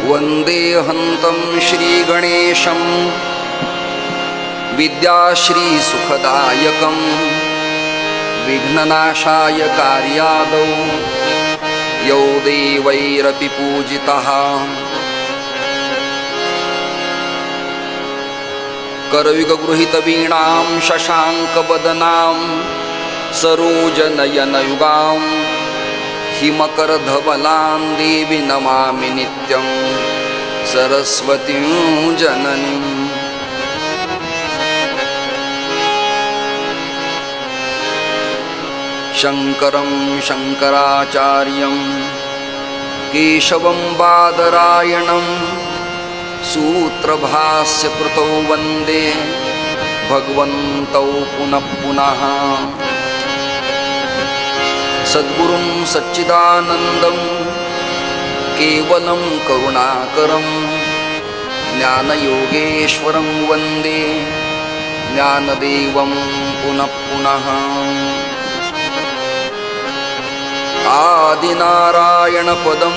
वंदे हंतं श्रीगणेशं विद्याश्री सुखदायकं विघ्ननाशाय कार्यादौ यौ देवैरपि पूजितः करयुगगृहीतवीणां शशाङ्कवदनां सरोजनयनयुगां हिमकरधवलां देवी नमामि नित्यं सरस्वतीं जननीं। शङ्करं शङ्कराचार्यं केशवं बादरायणं सूत्रभाष्यकृतौ वन्दे भगवन्तौ पुनः पुनः। सद्गुरुं सच्चिदानन्दं केवलं करुणाकरं ज्ञानयोगेश्वरं वन्दे ज्ञानदेवं पुनः पुनः। आदिनारायणपदं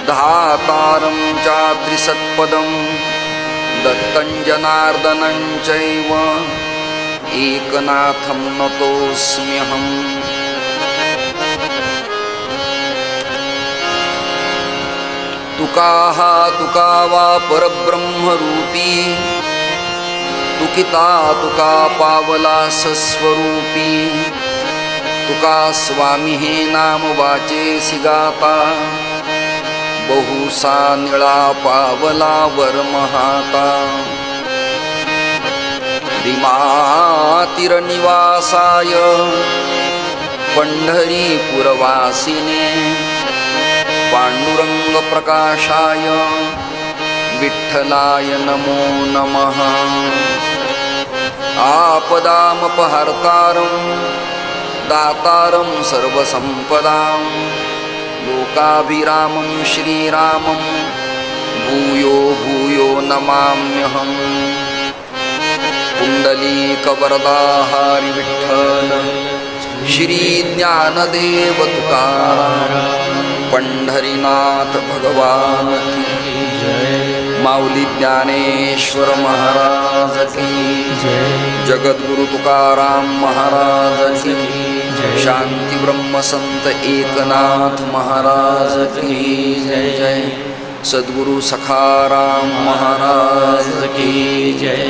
धातारं चात्रिसत्पदं दत्तं जनार्दनं चैव एकनाथं नतोऽस्म्यहम्। तुका वा परब्रह्मरूपी तुकिता तुका पावला सस्वरूपी। तुका स्वामी हे नाम वाचेसी गाता बहुसा निळा पावला वरमहाता। दिमातीरनिवासाय पंढरीपुरवासिने पांडुरंग प्रकाशाय विठ्ठलाय नमो नमः। आपदामपहर्तारं दातारं सर्वसंपदां लोकाभिरामं श्रीरामं भूयो भूयो नमाम्यहम्। पुंडलीकवरदाहारि विठ्ठल श्री ज्ञानदेव तुकाराम पंढरीनाथ भगवान की जय। माऊली ज्ञानेश्वर महाराज की जय। जगद्गुरु तुकाराम महाराज की जय। शांती ब्रह्म संत एकनाथ महाराज की जय जय। सद्गुरु सखाराम महाराज की जय।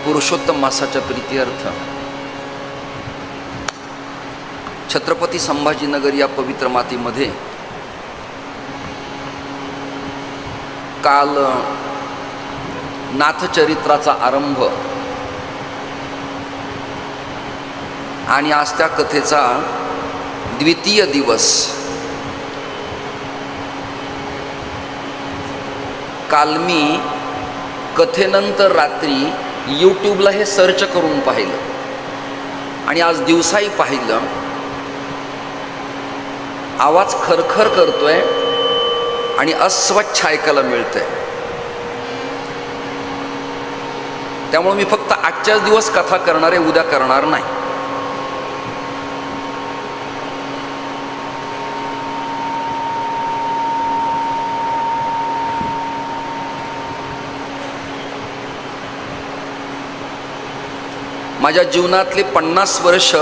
पुरुषोत्तम मासाच्या प्रीत्यर्थ छत्रपती संभाजीनगर या पवित्र मातीमध्ये काल नाथचरित्राचा आरंभ आणि आज त्या कथेचा द्वितीय दिवस। काल मी कथेनंतर रात्री यूट्यूबला हे सर्च करून पाहिलं आणि आज दिवसाही पाहिलं। आवाज खरखर करतोय आणि अस्वच्छ ऐकायला मिळतंय। त्यामुळे मी फक्त आजच्याच दिवस कथा करणार आहे, उद्या करणार नाही। माझ्या जीवनातले 50 वर्ष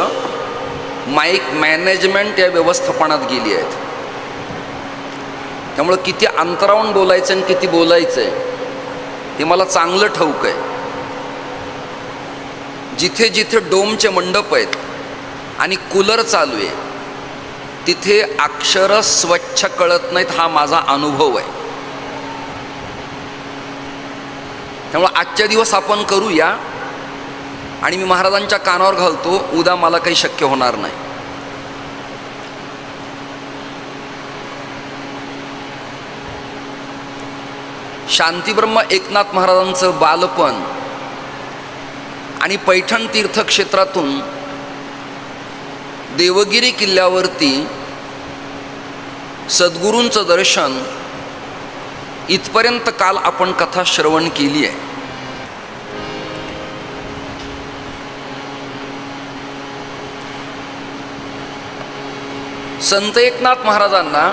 माईक मॅनेजमेंट या व्यवस्थापनात गेली आहेत। त्यामुळं किती अंतरावून बोलायचं आणि किती बोलायचं आहे हे मला चांगलं ठाऊक आहे। जिथे जिथे डोमचे मंडप आहेत आणि कूलर चालू आहे तिथे अक्षरं स्वच्छ कळत नाहीत, हा माझा अनुभव आहे। त्यामुळे आजच्या दिवस आपण करूया आणि मी महाराजांच्या कानावर घालतो, उद्या मला काही शक्य होणार नाही। शांतीब्रह्म एकनाथ महाराजांचं बालपण आणि पैठण तीर्थक्षेत्रातून देवगिरी किल्ल्यावरती सद्गुरूंचं दर्शन इथपर्यंत काल आपण कथा श्रवण केली आहे। संत एकनाथ महाराजांना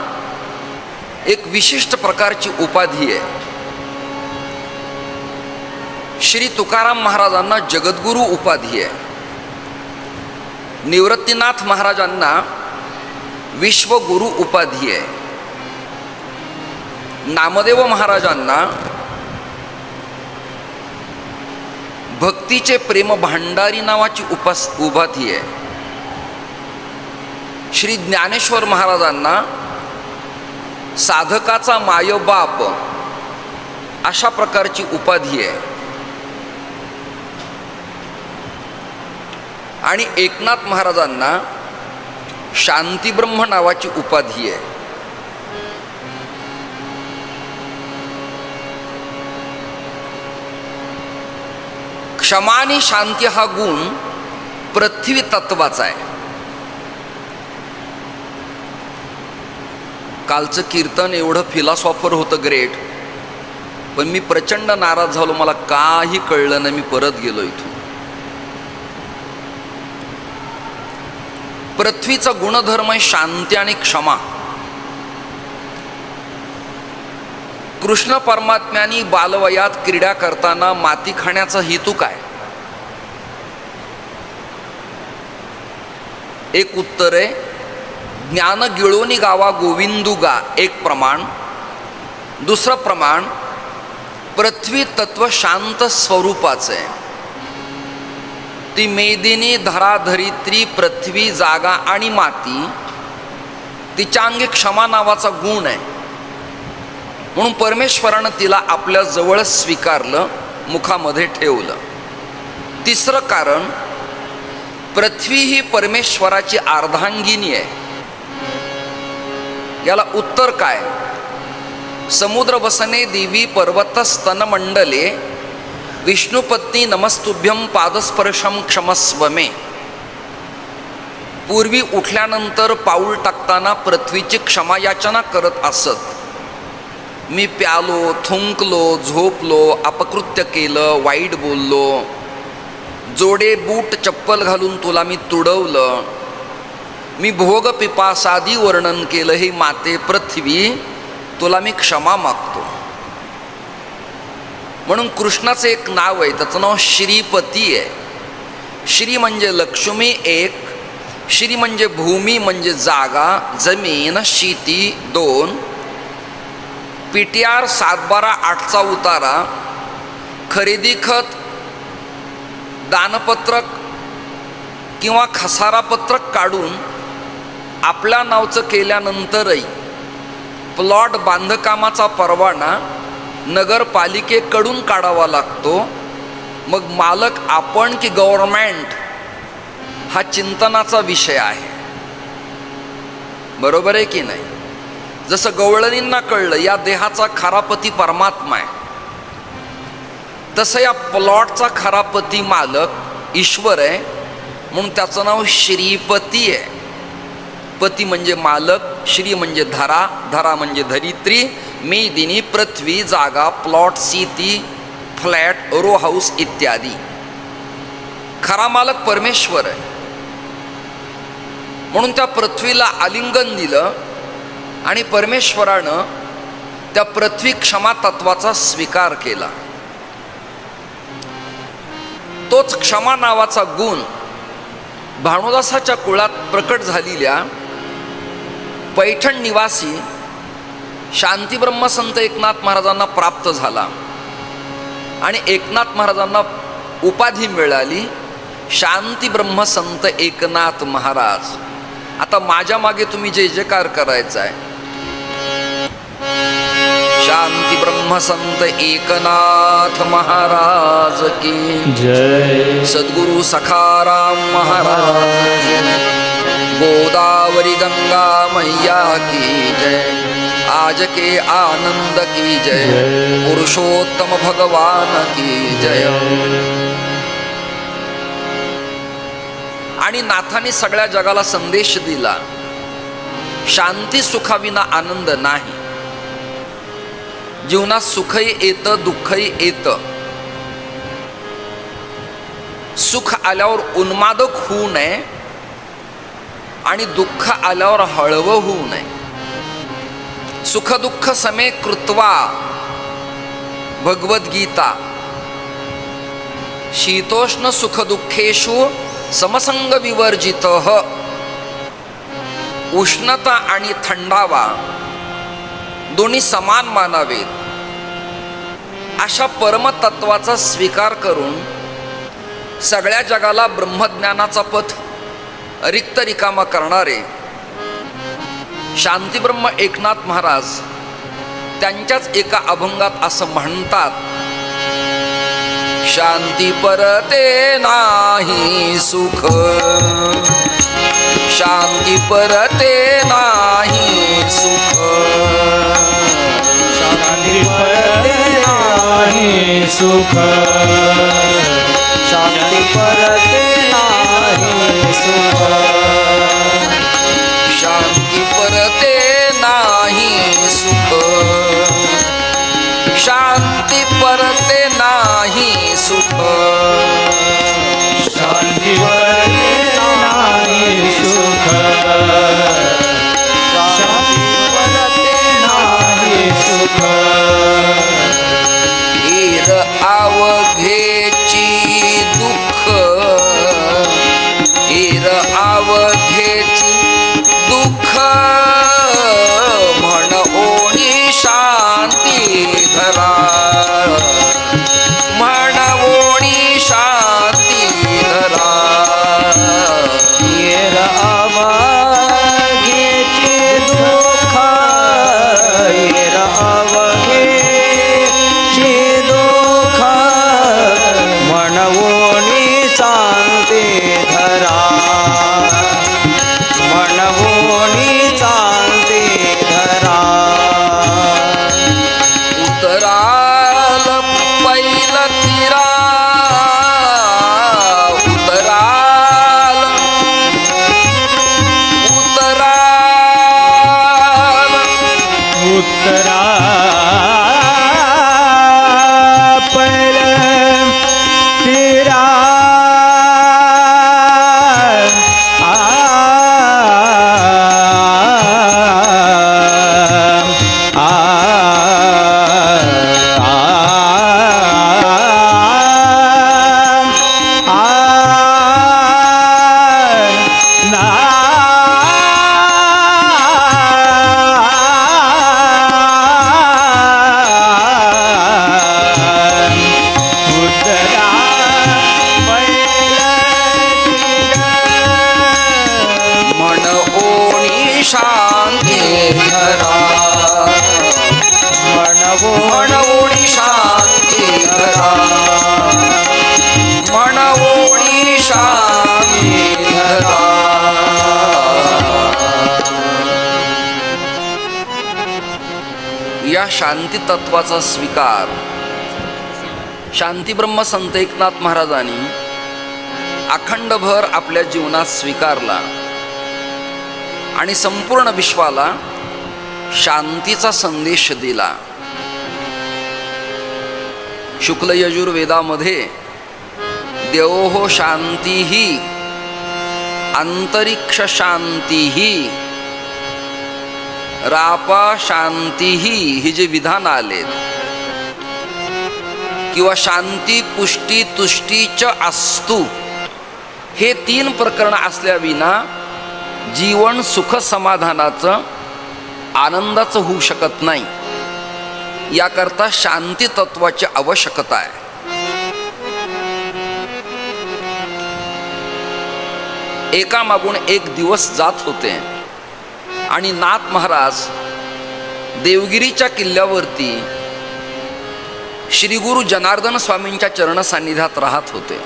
एक विशिष्ट प्रकारची उपाधी आहे. श्री तुकाराम महाराजांना जगद्गुरु उपाधी आहे. निवृत्तीनाथ महाराजांना विश्वगुरु उपाधी आहे. नामदेव महाराजांना भक्तीचे प्रेम भांडारी नावाची उपाधी आहे. श्री ज्ञानेश्वर महाराजांना साधकाचा मायबाप अशा प्रकारची उपाधी आहे. आणि एकनाथ महाराजांना शांतीब्रह्म नावाची उपाधी आहे. क्षमा आणि शांती हा गुण पृथ्वी तत्वाचा आहे. कालचं कीर्तन एवढं फिलॉसॉफर होतं, ग्रेट, पण मी प्रचंड नाराज झालो. मला काही कळलं नाही. मी परत गेलो इथून. पृथ्वीचा गुणधर्म आहे शांती आणि क्षमा. कृष्ण परमात्म्यानी बालवयात क्रीडा करताना माती खाण्याचा हेतू काय? एक उत्तर आहे, ज्ञान गिळोनी गावा गोविंदुगा, एक प्रमाण. दुसरं प्रमाण, पृथ्वी तत्व शांत स्वरूपाचं आहे. ती मेदिनी धरा धरित्री पृथ्वी जागा आणि माती, तिच्या अंगी क्षमा नावाचा गुण आहे. म्हणून परमेश्वरानं तिला आपल्या जवळ स्वीकारलं, मुखामध्ये ठेवलं. तिसरं कारण, पृथ्वी ही परमेश्वराची अर्धांगिनी आहे. याला उत्तर काय? समुद्र वसने देवी पर्वत स्तनमंडले विष्णुपत्नी नमस्तुभ्यं पादस्पर्शम क्षमस्व मे. पूर्वी उठल्यानंतर पाऊल टाकताना पृथ्वीची क्षमा याचना करत असत. मी प्यालो, थुंकलो, झोपलो, अपकृत्य केलं, वाईट बोललो, जोडे बूट चप्पल घालून तुला मी तुडवलं, मी भोग पिपासादी वर्णन केलं. हे माते पृथ्वी, तुला मी क्षमा मागतो. म्हणून कृष्णाचं एक नाव आहे, त्याचं नाव श्रीपती आहे. श्री म्हणजे लक्ष्मी एक, श्री म्हणजे भूमी म्हणजे जागा, जमीन, शेती दोन, PTR 7/12/8चा उतारा, खरेदी खत, दानपत्रक किंवा खसारापत्रक काढून आपल्या नावचं केल्यानंतरही प्लॉट बांधकामाचा परवाना नगरपालिकेकडून काढावा लागतो. मग मालक आपण की गव्हर्नमेंट हा चिंतनाचा विषय आहे. बरोबर आहे की नाही? जसं गवळणींना कळलं या देहाचा खरापती परमात्मा आहे, तसं या प्लॉटचा खरापती मालक ईश्वर आहे. म्हणून त्याचं नाव श्रीपती आहे. पती म्हणजे मालक, श्री म्हणजे धरा, धरा म्हणजे धरित्री, मेदिनी पृथ्वी जागा, प्लॉट, शेती, फ्लॅट, रो हाऊस इत्यादी. खरा मालक परमेश्वर आहे. म्हणून त्या पृथ्वीला आलिंगन दिलं आणि परमेश्वरानं त्या पृथ्वी क्षमा तत्वाचा स्वीकार केला. तोच क्षमा नावाचा गुण भानुदासाच्या कुळात प्रकट झालेल्या पैठण निवासी शांतीब्रह्म संत एकनाथ महाराजांना प्राप्त झाला. आणि एकनाथ महाराजांना उपाधी मिळाली शांतीब्रह्म संत एकनाथ महाराज. आता माझ्या मागे तुम्ही जय जयकार करायचा आहे. शांतीब्रह्म संत एकनाथ महाराज की जय. सद्गुरु सखाराम महाराज की, गोदावरी गंगा मैया की जय. आज के आनंद की जय. पुरुषोत्तम भगवान की जय. आणि नाथाने सगळ्या जगाला संदेश दिला, शांती सुखाविना आनंद नाही. जीवनात सुखही येतं, दुःखही येतं. सुख आल्यावर उन्मादक होऊ नये, आणि दुःख आल्यावर हळवं होऊ नये. सुखदुःख समे कृत्वा भगवद्गीता. शीतोष्ण सुखदुःखेषु समसंग विवर्जितः. उष्णता आणि थंडावा दोन्ही समान मानावेत अशा परमतत्वाचा स्वीकार करून सगळ्या जगाला ब्रह्मज्ञानाचा पथ रिक्त रिकामा करणारे शांतीब्रह्म एकनाथ महाराज त्यांच्याच एका अभंगात असं म्हणतात, शांती परते नाही सुख, शांती परते नाही सुख, शांती परते नाही सुख, शांती परते नाही सुख, शांती परते नाही सुख, शांती परते नाही सुख, शांती परते नाही सुख, शांती परते नाही सुख. ईर अवघेची दुःख, ईर अवघेची दुःख, म्हण ओणी शांती धरा, म्हण ओणी शांती धरा. येर अवघेची दुःख, येर अवघेची दुःख, म्हणवोनी शांती धरा, म्हणवोनी शांती धरा. उतराल पैल तिरा, उतराल, उतराल, उत्तरा पैल तिरा, म्हण ओणी शांती धरा, म्हण ओणी शांती धरा, म्हण ओणी शांती धरा. या शांती तत्वाचा स्वीकार शांतीब्रह्म संत एकनाथ महाराजांनी अखंडभर आपल्या जीवनात स्वीकारला आणि संपूर्ण विश्वाला शांतीचा संदेश दिला. शुक्ल यजुर्वेदामध्ये देवो शांतीही अंतरिक्ष शांतीही रापा शांतीही ही जे विधान आले किंवा शांती पुष्टी तुष्टीच अस्तु हे 3 प्रकरण असल्याविना जीवन सुख समाधानाचं आनंदाचं होऊ शकत नाही. याकरता शांती तत्वाची आवश्यकता आहे. एकामागून एक दिवस जात होते आणि नाथ महाराज देवगिरीच्या किल्ल्यावरती श्री गुरु जनार्दन स्वामींच्या चरण सान्निध्यात राहत होते.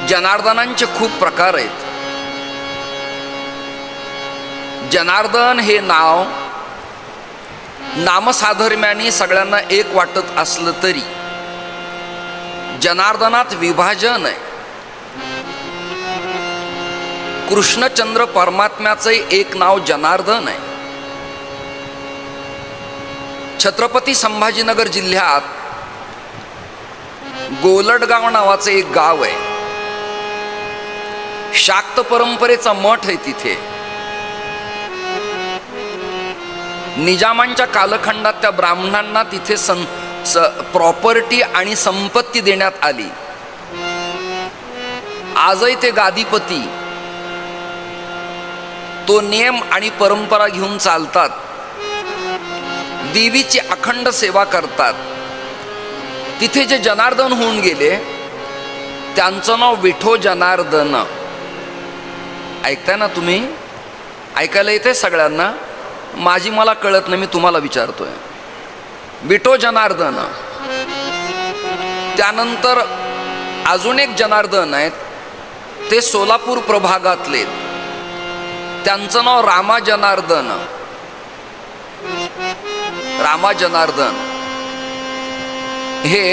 जनार्दनांचे खूप प्रकार आहेत. जनार्दन हे नाव नामसाधर्म्याने सगळ्यांना एक वाटत असलं तरी जनार्दनात विभाजन आहे. कृष्णचंद्र परमात्म्याचं एक नाव जनार्दन आहे. छत्रपती संभाजीनगर जिल्ह्यात गोलडगाव नावाचं एक गाव आहे. शाक्त परंपरेचा मठ आहे तिथे. निजामांच्या कालखंडात त्या ब्राह्मणांना तिथे प्रॉपर्टी आणि संपत्ती देण्यात आली. आजही ते गादीपती तो नियम आणि परंपरा घेऊन चालतात. देवीची अखंड सेवा करतात. तिथे जे जनार्दन होऊन गेले त्यांचं नाव विठो जनार्दन. ऐकताय ना तुम्ही? ऐकायला येते सगळ्यांना? माझी मला कळत नाही, मी तुम्हाला विचारतोय. विठो जनार्दन. त्यानंतर अजून एक जनार्दन आहेत, ते सोलापूर प्रभागातले, त्यांचं नाव रामा जनार्दन. रामा जनार्दन हे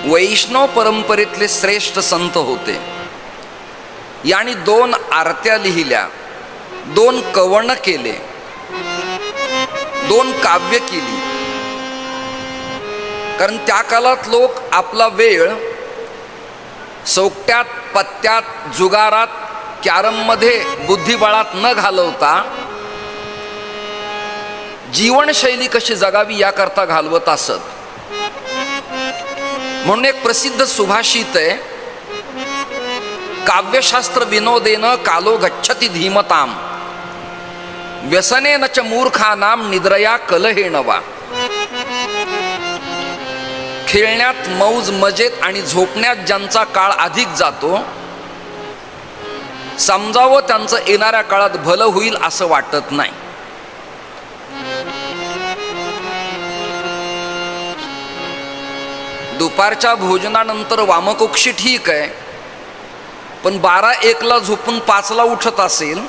वैष्णव परंपरेतले श्रेष्ठ संत होते. यांनी 2 आरत्या लिहिल्या, 2 कवण केले, 2 काव्य केली. कारण त्या काळात लोक आपला वेळ सोकट्यात, पत्त्यात, जुगारात, कॅरममध्ये, बुद्धिबळात न घालवता जीवनशैली कशी जगावी याकरता घालवत असत. म्हणून एक प्रसिद्ध सुभाषित आहे, काव्यशास्त्र विनोदेन कालो गच्छति धीमताम व्यसनेन च मूर्खानाम निद्रया कलहेन वा. खेळण्यात, मौज मजेत आणि झोपण्यात ज्यांचा काळ अधिक जातो, समजावं त्यांचं येणाऱ्या काळात भलं होईल असं वाटत नाही. दुपारच्या भोजनानंतर वामकुक्षी ठीक आहे, पण 12-1ला झोपून 5ला उठत असेल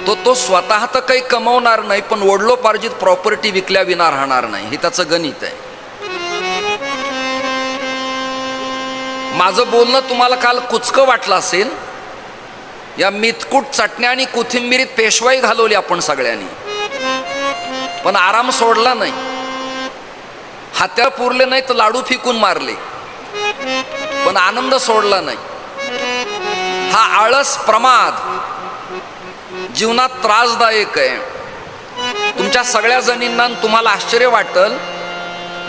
तो स्वतः तर काही कमवणार नाही, पण वडलोपार्जित प्रॉपर्टी विकल्या विना राहणार नाही. हे त्याचं गणित आहे. माझं बोलणं तुम्हाला काल कुचकं वाटलं असेल. या मितकूट चटण्या आणि कोथिंबीरीत पेशवाई घालवली आपण सगळ्यांनी, पण आराम सोडला नाही. हात्यावर पुरले नाही तर लाडू फिकून मारले, पण आनंद सोडला नाही. हा आळस, प्रमाद जीवनात त्रासदायक आहे. तुमच्या सगळ्या जणींना तुम्हाला आश्चर्य वाटेल,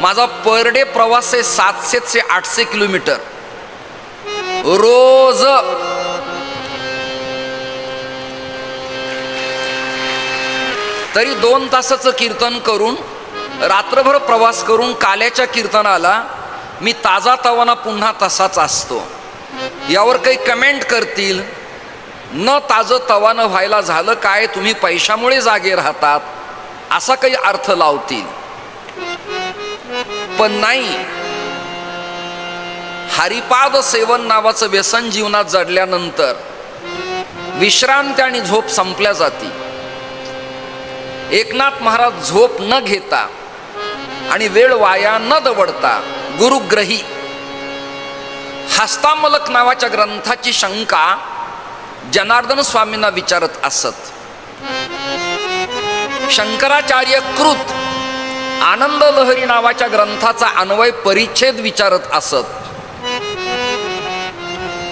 माझा पर डे प्रवास आहे 700 ते 800 किलोमीटर रोज. तरी 2 तासाचं कीर्तन करून, रात्रभर प्रवास करून काल्याच्या कीर्तनाला मी ताजा तवाना पुन्हा तसाच असतो. यावर काही कमेंट करतील, न ताजं तवानं व्हायला झालं काय, तुम्ही पैशामुळे जागे राहतात असा काही अर्थ लावतील. पण नाही, हरिपाद सेवन नावाचं व्यसन जीवनात जडल्यानंतर विश्रांती आणि झोप संपल्या जाती. एकनाथ महाराज झोप न घेता आणि वेळ वाया न दवडता गुरुग्रही हस्तामलक नावाच्या ग्रंथाची शंका जनार्दन स्वामींना विचारत असत. शंकराचार्य कृत आनंद लहरी नावाच्या ग्रंथाचा अन्वय परिच्छेद विचारत असत.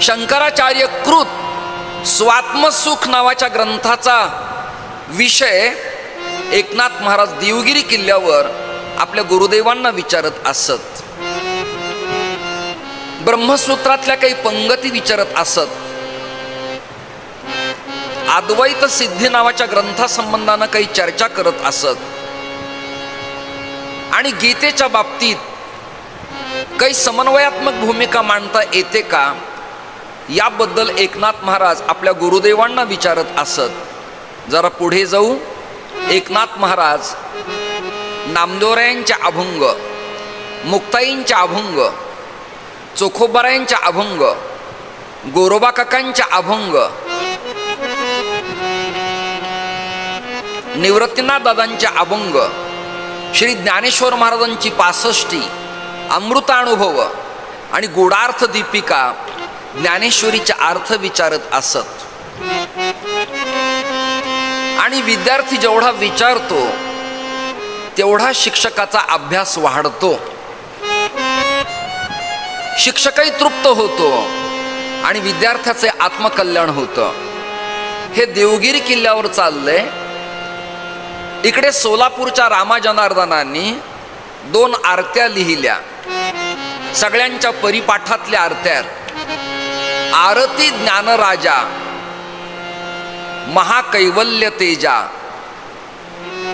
शंकराचार्य कृत स्वात्मसुख नावाच्या ग्रंथाचा विषय एकनाथ महाराज देवगिरी किल्ल्यावर आपल्या गुरुदेवांना विचारत असत. ब्रह्मसूत्रातल्या काही पंगती विचारत असत. अद्वैत सिद्धी नावाच्या ग्रंथासंबंधानं काही चर्चा करत असत. आणि गीतेच्या बाबतीत काही समन्वयात्मक भूमिका मांडता येते का याबद्दल एकनाथ महाराज आपल्या गुरुदेवांना विचारत असत. जरा पुढे जाऊ. एकनाथ महाराज नामदेवरायांच्या अभंग, मुक्ताईंच्या अभंग, चोखोबारायांच्या अभंग, गोरोबा काकांच्या अभंग, निवृत्तीनाथ दादांच्या अभंग, श्री ज्ञानेश्वर महाराजांची 65, अमृतानुभव आणि गोडार्थ दीपिका ज्ञानेश्वरीचे अर्थ विचारत असत. आणि विद्यार्थी जेवढा विचारतो तेवढा शिक्षकाचा अभ्यास वाढतो. शिक्षकही तृप्त होतो आणि विद्यार्थ्याचे आत्मकल्याण होतं. हे देवगिरी किल्ल्यावर चाललंय. इकडे सोलापूरच्या रामा जनार्दनांनी 2 आरत्या लिहिल्या, सगळ्यांच्या परिपाठातल्या आरत्या. आरती ज्ञानराजा महाकैवल्य तेजा.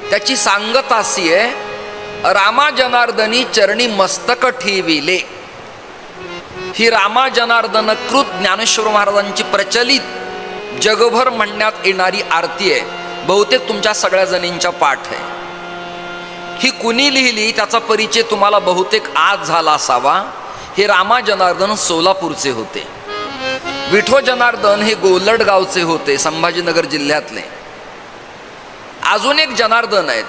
त्याची सांगत अशी आहे, रामा जनार्दनी चरणी मस्तक ठेविले. ही रामा जनार्दन कृत ज्ञानेश्वर महाराजांची प्रचलित जगभर म्हणण्यात येणारी आरती आहे. बहुतेक तुमच्या सगळ्या जणींच्या पाठ आहे. ही कुणी लिहिली त्याचा परिचय तुम्हाला बहुतेक आज झाला असावा. हे रामा जनार्दन सोलापूरचे होते. विठो जनार्दन हे गोलड गावचे होते, संभाजीनगर जिल्ह्यातले. अजून एक जनार्दन आहेत,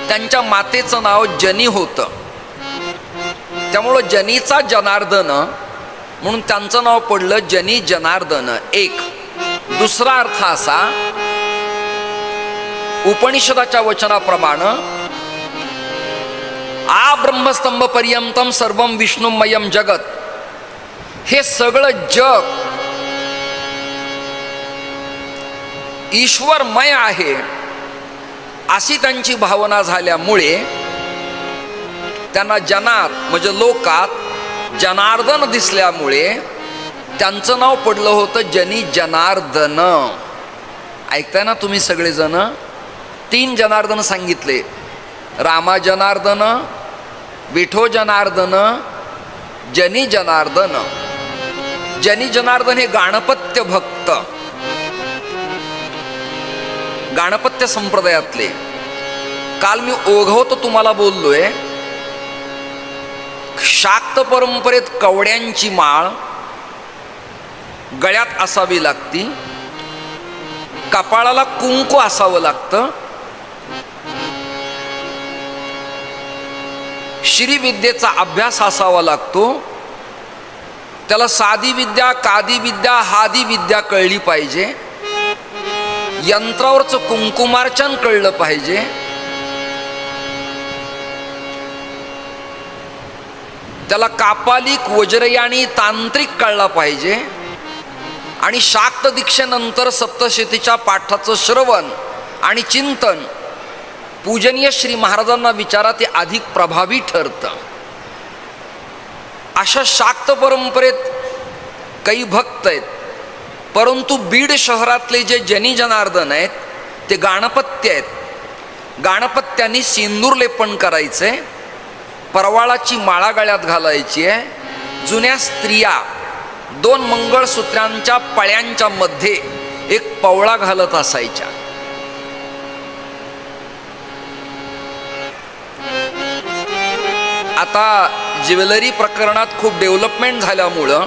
त्यांच्या मातेचं नाव जनी होतं, त्यामुळं जनीचा जनार्दन म्हणून त्यांचं नाव पडलं जनी जनार्दन. एक दुसरा अर्थ असा, उपनिषदाच्या वचनाप्रमाणे आ ब्रह्मस्तंभ पर्यंतम सर्वम विष्णुमयम जगत. हे सगळं जग ईश्वरमय आहे अशी त्यांची भावना झाल्यामुळे त्यांना जनात म्हणजे लोकात जनार्दन दिसल्यामुळे त्यांचं नाव पडलं होतं जनी जनार्दन. ऐकताय ना तुम्ही सगळेजण? 3 जनार्दन सांगितले, रामा जनार्दन, विठो जनार्दन, जनी जनार्दन. जनी जनार्दन हे गाणपत्य भक्त, गाणपत्य संप्रदायातले. काल मी ओघवतो तुम्हाला बोललोय, शाक्त परंपरेत कवड्यांची माळ गळ्यात असावी लागती, कपाळाला कुंकू असावं लागतं, श्रीविद्येचा अभ्यास असावा लागतो, त्याला साधी विद्या, कादी विद्या, हादी विद्या कळली पाहिजे, यंत्रावरचं कुंकुमार्चन कळलं पाहिजे, त्याला कापालिक, वज्रयानी, तांत्रिक कळला पाहिजे. आणि शाक्त दीक्षेनंतर सप्तशतीच्या पाठाचं श्रवण आणि चिंतन पूजनीय श्री महाराजांना विचारा, ते अधिक प्रभावी ठरतं. अशा शाक्त परंपरेत काही भक्त आहेत, परंतु बीड शहरातले जे जनी जनार्दन आहेत ते गाणपत्य आहेत. गाणपत्यांनी सिंदूर लेपन करायचे, परवाळाची माळा गळ्यात घालायची आहे. जुन्या स्त्रिया 2 मंगळसूत्रांच्या पळ्यांच्या मध्ये एक पवळा घालत असायच्या. आता ज्वेलरी प्रकरणात खूप डेव्हलपमेंट झाल्यामुळं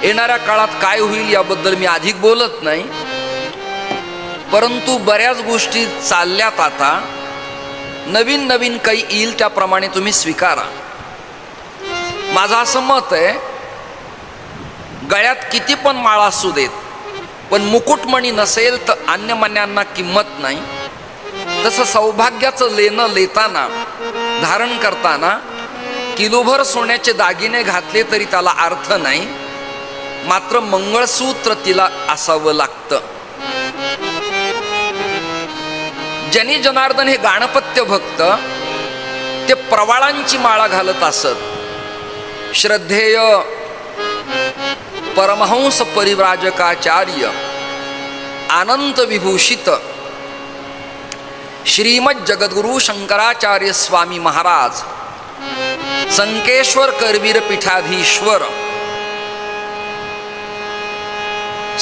येणाऱ्या काळात काय होईल याबद्दल मी अधिक बोलत नाही, परंतु बऱ्याच गोष्टी चालल्यात. आता नवीन नवीन काही येईल त्याप्रमाणे तुम्ही स्वीकारा. माझं असं मत आहे, गळ्यात किती पण माळा असू देत, पण मुकुटमणी नसेल तर अन्यमान्यांना किंमत नाही. तसं सौभाग्याचं लेणं लेताना, धारण करताना किलोभर सोन्याचे दागिने घातले तरी त्याला अर्थ नाही, मात्र मंगळसूत्र तिला असावं लागतं. जनी जनार्दन हे गाणपत्य भक्त, ते प्रवाळांची माळा घालत असत. श्रद्धेय परमहंस परिव्राजकाचार्य अनंत विभूषित श्रीमद जगद्गुरु शंकराचार्य स्वामी महाराज, संकेश्वर करवीर पीठाधीश्वर,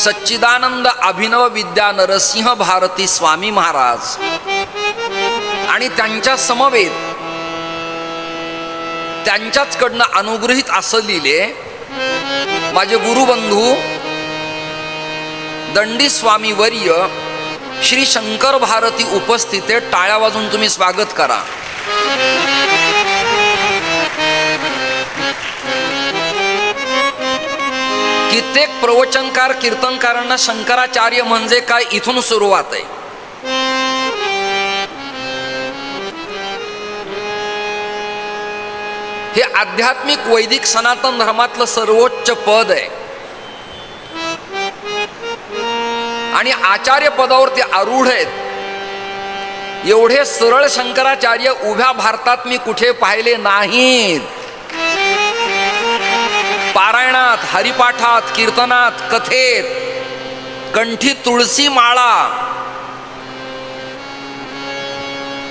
सच्चिदानंद अभिनव विद्या नरसिंह भारती स्वामी महाराज आणि त्यांच्या समवेत त्यांच्याचकडनं अनुग्रहित असं लिहिले माझे गुरुबंधू दंडी स्वामी वर्य श्री शंकर भारती उपस्थित. टाळ्या वाजून तुम्ही स्वागत करा. कित्येक प्रवचनकार कीर्तनकारांना शंकराचार्य म्हणजे काय इथून सुरुवात आहे. हे आध्यात्मिक वैदिक सनातन धर्मातलं सर्वोच्च पद आहे आणि आचार्य पदावर ते आरूढ आहेत. एवढे सरळ शंकराचार्य उभ्या भारतात मी कुठे पाहिले नाहीत. पारायणात, हरिपाठात, कीर्तनात, कथेत, कंठी तुळशी माळा.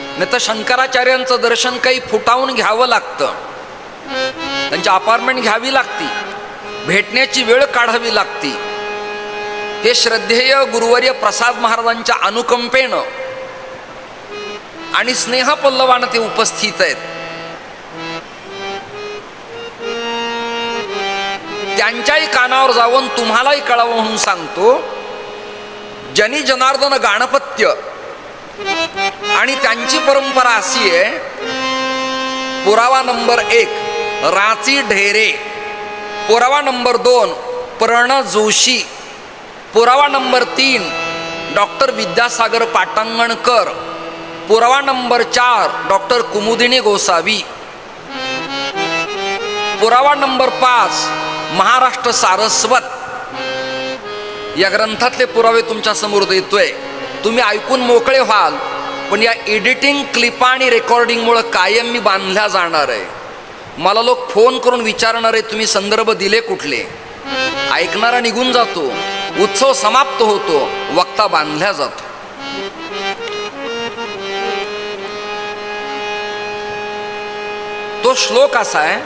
नाही तर शंकराचार्यांचं दर्शन काही फुटावून घ्यावं लागतं, त्यांची अपार्टमेंट घ्यावी लागती, भेटण्याची वेळ काढावी लागती. हे श्रद्धेय गुरुवर्य प्रसाद महाराजांच्या अनुकंपेनं आणि स्नेहपल्लवानं ते उपस्थित आहेत. त्यांच्याही कानावर जाऊन तुम्हालाही कळावं म्हणून सांगतो. जनी जनार्दन गाणपत्य आणि त्यांची परंपरा अशी आहे. पुरावा नंबर 1 राची ढेरे, पुरावा नंबर 2 प्रण जोशी, पुरावा नंबर 3 डॉक्टर विद्यासागर पाटंगणकर, पुरावा नंबर 4 डॉक्टर कुमुदिनी गोसावी, पुरावा नंबर 5 महाराष्ट्र सारस्वत. या ग्रंथातले पुरावे तुमच्या समोर देतोय. तुम्ही ऐकून मोकळे व्हाल, पण या एडिटिंग, क्लिपा आणि रेकॉर्डिंगमुळे कायम मी बांधल्या जाणार आहे. मला लोक फोन करून विचारणार आहे तुम्ही संदर्भ दिले कुठले. ऐकणारा निघून जातो, उत्सव समाप्त होतो, वक्ता बांधल्या जातो. तो श्लोक असा आहे.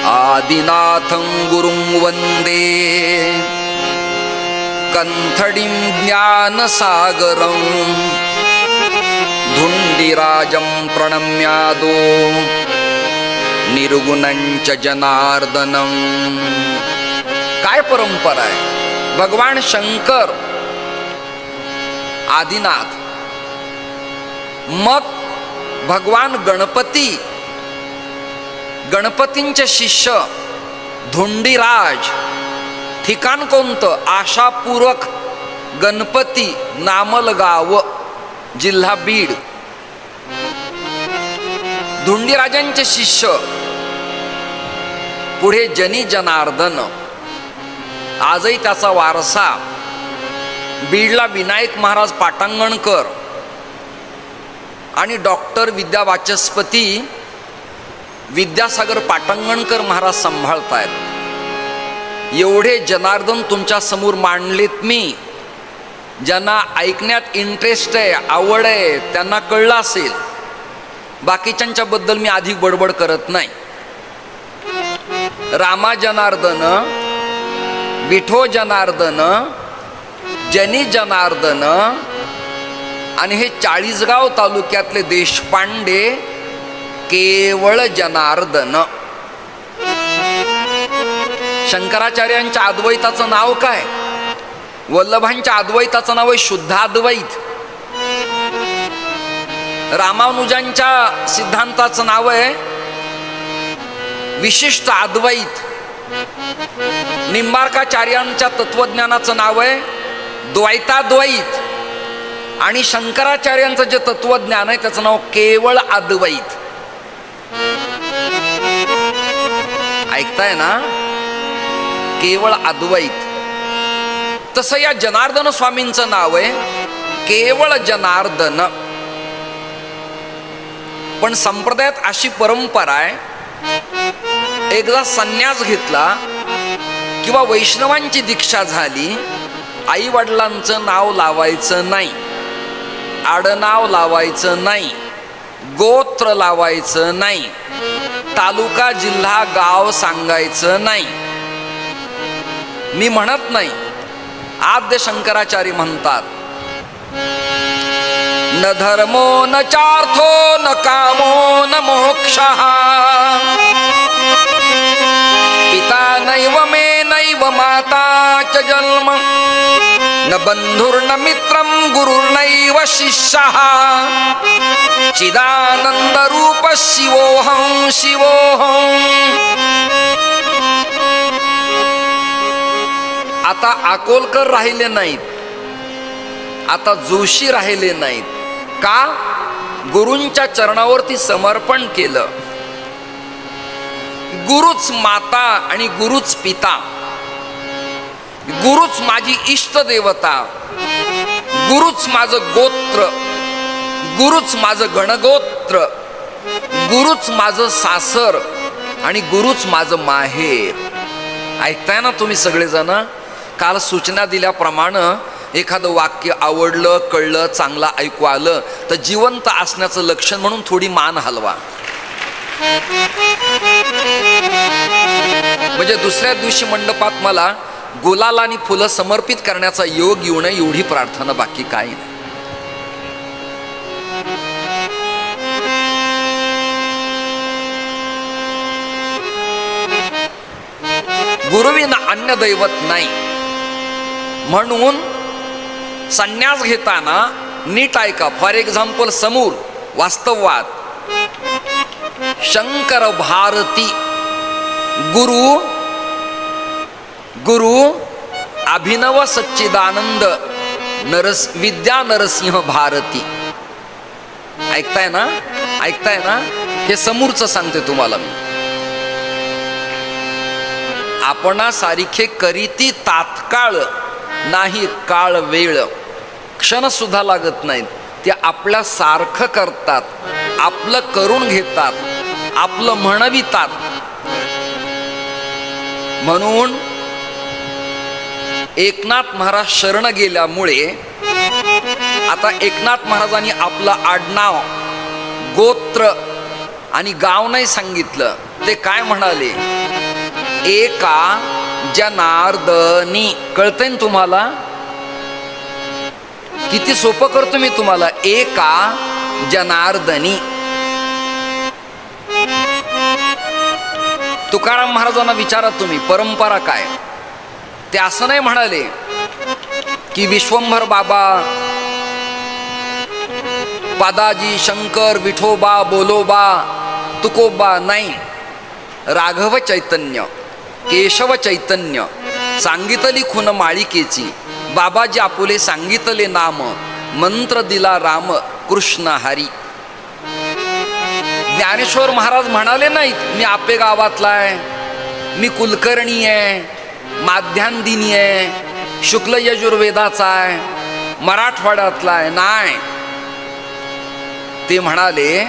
आदिनाथं गुरुं वंदे कंथडीं ज्ञानसागरं धुंडीराजं प्रणम्यादो निर्गुणंच जनार्दनं. काय परंपरा आहे. भगवान शंकर आदिनाथ, मग भगवान गणपती, गणपतींचे शिष्य धुंडीराज. ठिकाण कोणतं? आशापूरक गणपती नामलगाव, जिल्हा बीड. धुंडीराजांचे शिष्य पुढे जनी जनार्दन. आजही त्याचा वारसा बीडला विनायक महाराज पाटंगणकर आणि डॉक्टर विद्यावाचस्पती विद्यासागर पाटंगणकर महाराज सांभाळतायत. एवढे जनार्दन तुमच्या समोर मांडलेत मी. ज्यांना ऐकण्यात इंटरेस्ट आहे, आवड आहे, त्यांना कळलं असेल. बाकीच्यांच्या बद्दल मी अधिक बडबड करत नाही. रामा जनार्दन, विठो जनार्दन, जनी जनार्दन आणि हे 40गाव तालुक्यातले देशपांडे केवळ जनार्दन. शंकराचार्यांच्या अद्वैताचं नाव काय? वल्लभांच्या अद्वैताचं नाव आहे शुद्धाद्वैत. रामानुजांच्या सिद्धांताचं नाव आहे विशिष्ट अद्वैत. निंबार्काचार्यांच्या तत्वज्ञानाचं नाव आहे द्वैताद्वैत. आणि शंकराचार्यांचं जे तत्वज्ञान आहे त्याचं नाव केवळ अद्वैत. ऐकताय ना? केवळ अद्वैत. तसं या जनार्दन स्वामींचं नाव आहे केवळ जनार्दन. पण संप्रदायात अशी परंपरा आहे, एकदा संन्यास घेतला किंवा वैष्णवांची दीक्षा झाली, आई वडिलांचं नाव लावायचं नाही, आडनाव लावायचं नाही, गोत्र लावायचं नाही, तालुका जिल्हा गाव सांगायचं नाही. मी म्हणत नाही, आद्य शंकराचार्य म्हणतात न धर्मो न चार्थो न कामो न मोक्षः पिता नैव मे नैव माता च जन्म न बंधुर्न मित्रं गुरुर्नैव शिष्यः चिदानंद रूप शिवोऽहं शिवोऽहं. आता अकोलकर राहिले नाहीत, आता जोशी राहिले नाहीत. का? गुरूंच्या चरणावरती समर्पण केलं. गुरुच माता आणि गुरुच पिता, गुरुच माझी इष्ट देवता, गुरुच माझं गोत्र, गुरुच माझं गणगोत्र, गुरुच माझं सासर आणि गुरुच माझं माहेर. ऐकताय ना तुम्ही सगळेजण? काल सूचना दिल्याप्रमाणे एखादं वाक्य आवडलं, कळलं, चांगलं ऐकू आलं तर जिवंत असण्याचं लक्षण म्हणून थोडी मान हलवा. म्हणजे दुसऱ्या दिवशी मंडपात मला गुलाल आणि फुलं समर्पित करण्याचा योग येऊ नये एवढी प्रार्थना, बाकी काही नाही. गुरुविना अन्य दैवत नाही. म्हणून संन्यास घेताना नीट ऐका. फॉर एक्झाम्पल समूर वास्तववाद, शंकर भारती गुरु, गुरु अभिनव सच्चिदानंद विद्या नरसिंह भारती. ऐकताय ना? ऐकताय ना? हे समूरचं सांगते तुम्हाला मी. आपणा सारिखे करीती तात्काळ नाही काळ वेळ, क्षण सुद्धा लागत नाहीत. ते आपल्या सारखं करतात, आपलं करून घेतात, आपलं म्हणवितात. म्हणून एकनाथ महाराज शरण गेल्यामुळे आता एकनाथ महाराजांनी आपलं आडनाव, गोत्र आणि गाव नाही सांगितलं. ते काय म्हणाले? एका जनार्दनी. कळतंय ना तुम्हाला? किती सोपं करतो मी तुम्हाला. एका जनार्दनी. तुकाराम महाराजांना विचारा तुम्ही परंपरा काय. ते असं नाही म्हणाले की विश्वंभर बाबा, पादाजी, शंकर, विठोबा, बोलोबा, तुकोबा. नाही. राघव चैतन्य, केशव चैतन्य सांगितली खुन माळिकेची, बाबाजी आपुले सांगितले नाम, मंत्र दिला राम कृष्ण हरी. ज्ञानेश्वर महाराज म्हणाले नाहीत मी आपे गावातला आहे, मी कुलकर्णी आहे, माध्यांदिनी आहे, शुक्ल यजुर्वेदाचा आहे, मराठवाड्यातला आहे. नाही. ते म्हणाले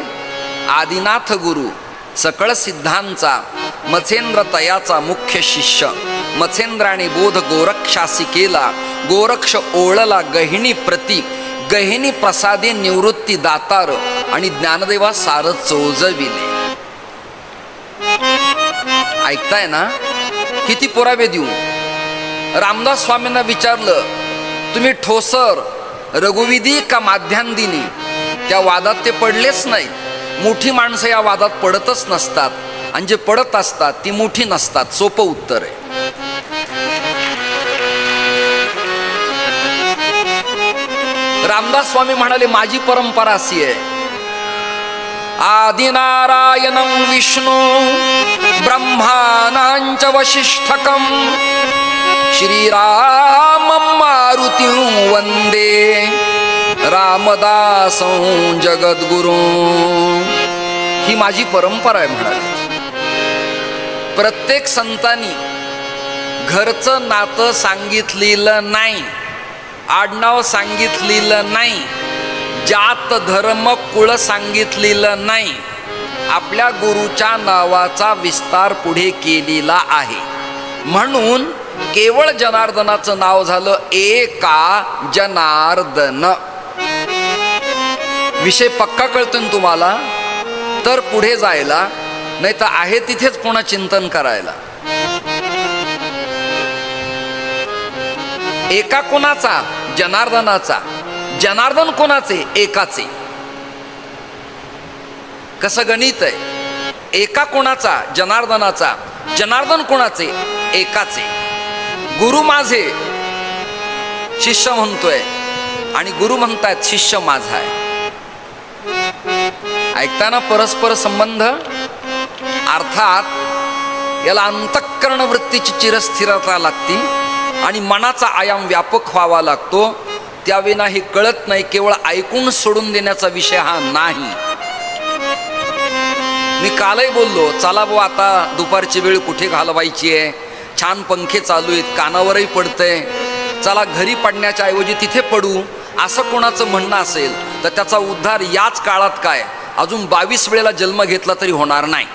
आदिनाथ गुरु, सकळ सिद्धांचा, मच्छेंद्र तयाचा मुख्य शिष्य. मच्छेंद्राने बोध गोरक्षासी केला, गोरक्ष ओळला गहिणी प्रती, गहिणी प्रसादे निवृत्ती दातार, आणि ज्ञानदेवा सार चोजविले. ऐकताय ना? किती पुरावे देऊ. रामदास स्वामींना विचारलं तुम्ही ठोसर, रघुविधी का माध्यांदिनी? त्या वादात ते पडलेच नाहीत. मोठी माणसं या वादात पडतच नसतात, आणि जे पडत असतात ती मोठी नसतात. सोपं उत्तर आहे. रामदास स्वामी म्हणाले माझी परंपरा अशी आहे. आदिनारायणं विष्णू ब्रह्मानांच वसिष्ठकं, श्रीरामं मारुतिं वंदे रामदासं जगद्गुरू. ही माझी परंपरा आहे म्हणाले. प्रत्येक संतांनी घरचं नातं सांगितलेलं नाही, आडनाव सांगितलेलं नाही, जात धर्म कुळ सांगितलेलं नाही. आपल्या गुरुच्या नावाचा विस्तार पुढे केलेला आहे. म्हणून केवळ जनार्दनाचं नाव झालं एका जनार्दन. विषय पक्का कळतो ना तुम्हाला? तर पुढे जायला, नाही तर आहे तिथेच पुन्हा चिंतन करायला. एका कोणाचा? जनार्दनाचा. जनार्दन कोणाचे? एकाचे. कसं गणित आहे? एका कोणाचा? जनार्दनाचा. जनार्दन कोणाचे? एकाचे. गुरु माझे शिष्य म्हणतोय, आणि गुरु म्हणतायत शिष्य माझा आहे. ऐकताना परस्पर संबंध. अर्थात याला अंतःकरण वृत्तीची चिरस्थिरता लागती आणि मनाचा आयाम व्यापक व्हावा लागतो. त्याविना हे कळत नाही. केवळ ऐकून सोडून देण्याचा विषय हा नाही. मी कालही बोललो, चला बुवा आता दुपारची वेळ कुठे घालवायची आहे, छान पंखे चालू आहेत, कानावरही पडतंय, चला घरी पडण्याच्या ऐवजी तिथे पडू, असं कोणाचं म्हणणं असेल तर त्याचा उद्धार याच काळात काय, अजून 22 वेळेला जन्म घेतला तरी होणार नाही.